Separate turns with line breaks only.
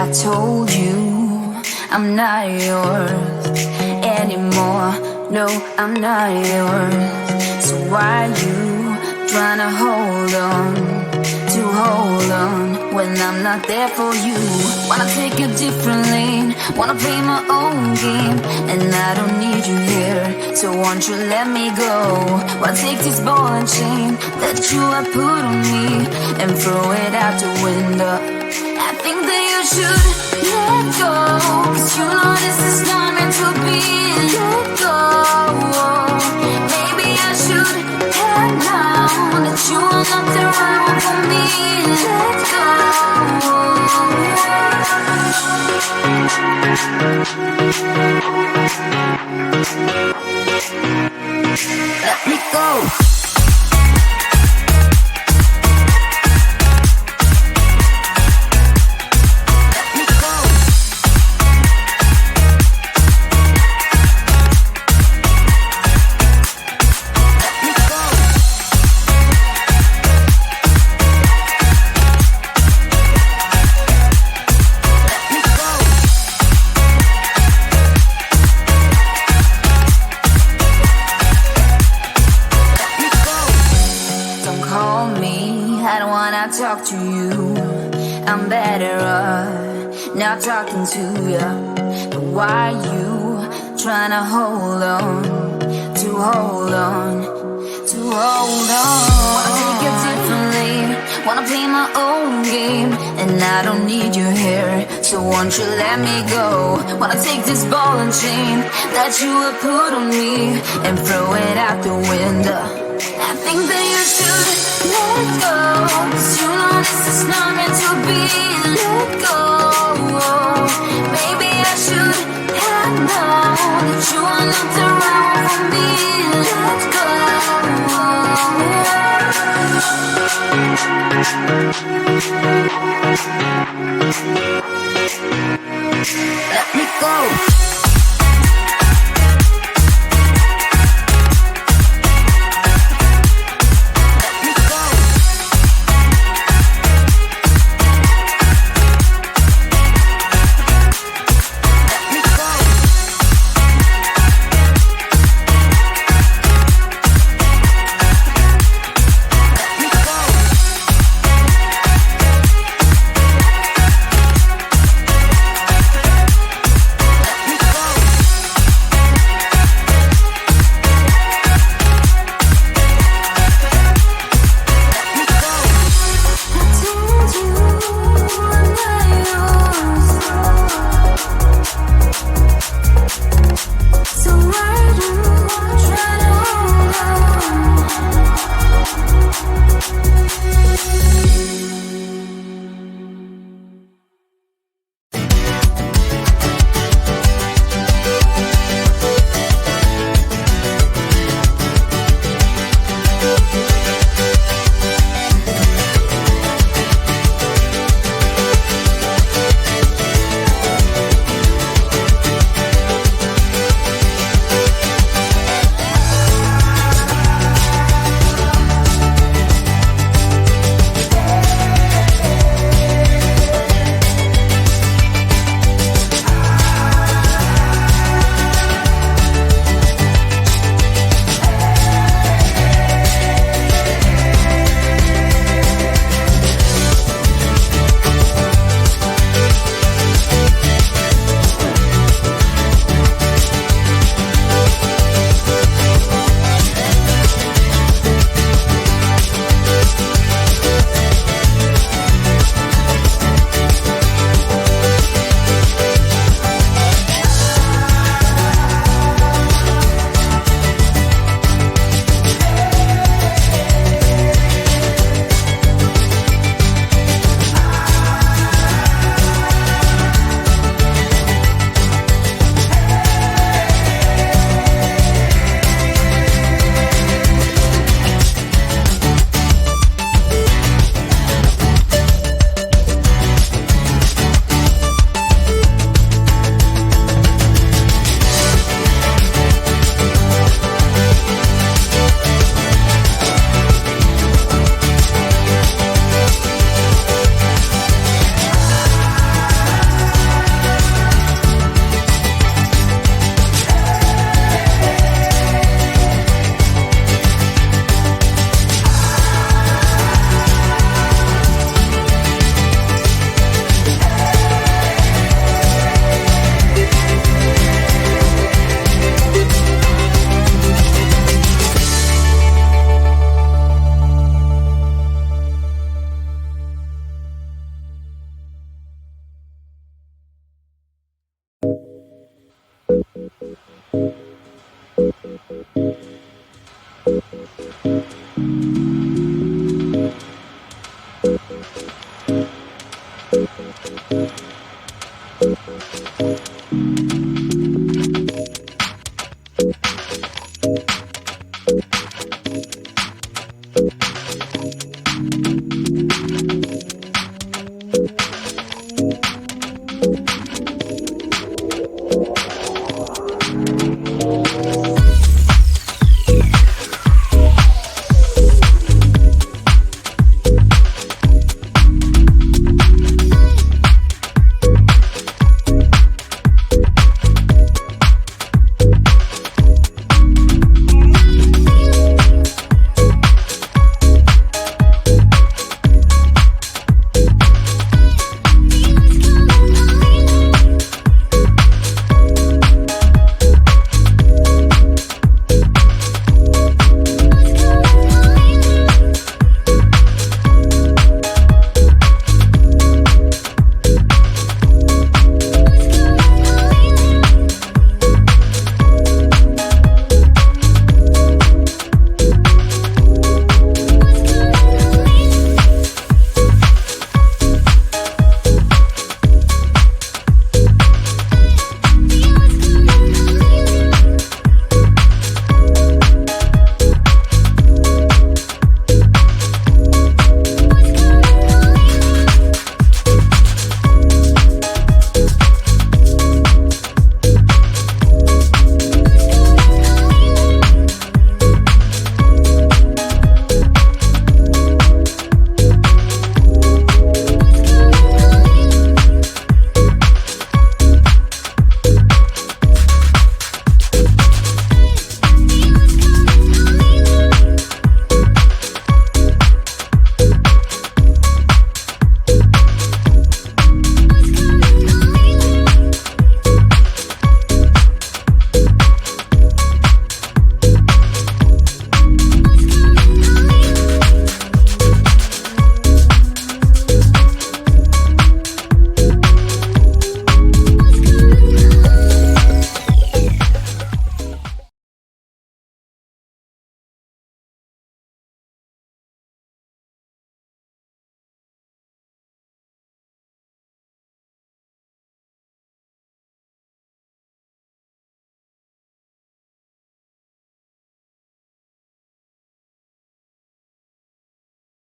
I told you I'm not yours anymore. No, I'm not yours. So why you trying to hold on? to hold on when I'm not there for you. Wanna take a different lane, wanna play my own game, and I don't need you here, so won't you let me go? Wanna take this ball and chain that you have put on me and throw it out the window. I think that you should let go, 'cause you know this is not meant to be. Let go. Maybe I should have known that you are not the right one for me. Let go. Let me go. Talk to you, I'm better off not talking to you. But why you trying to hold on, to hold on, to hold on? Wanna take a different lane, wanna play my own game, and I don't need you here, so won't you let me go? Wanna take this ball and chain that you have put on me and throw it out the window. I think that you should let go, 'cause you know this is not meant to be. Let go. Maybe I should have known that you are not the right one for me. Let go. Let me go.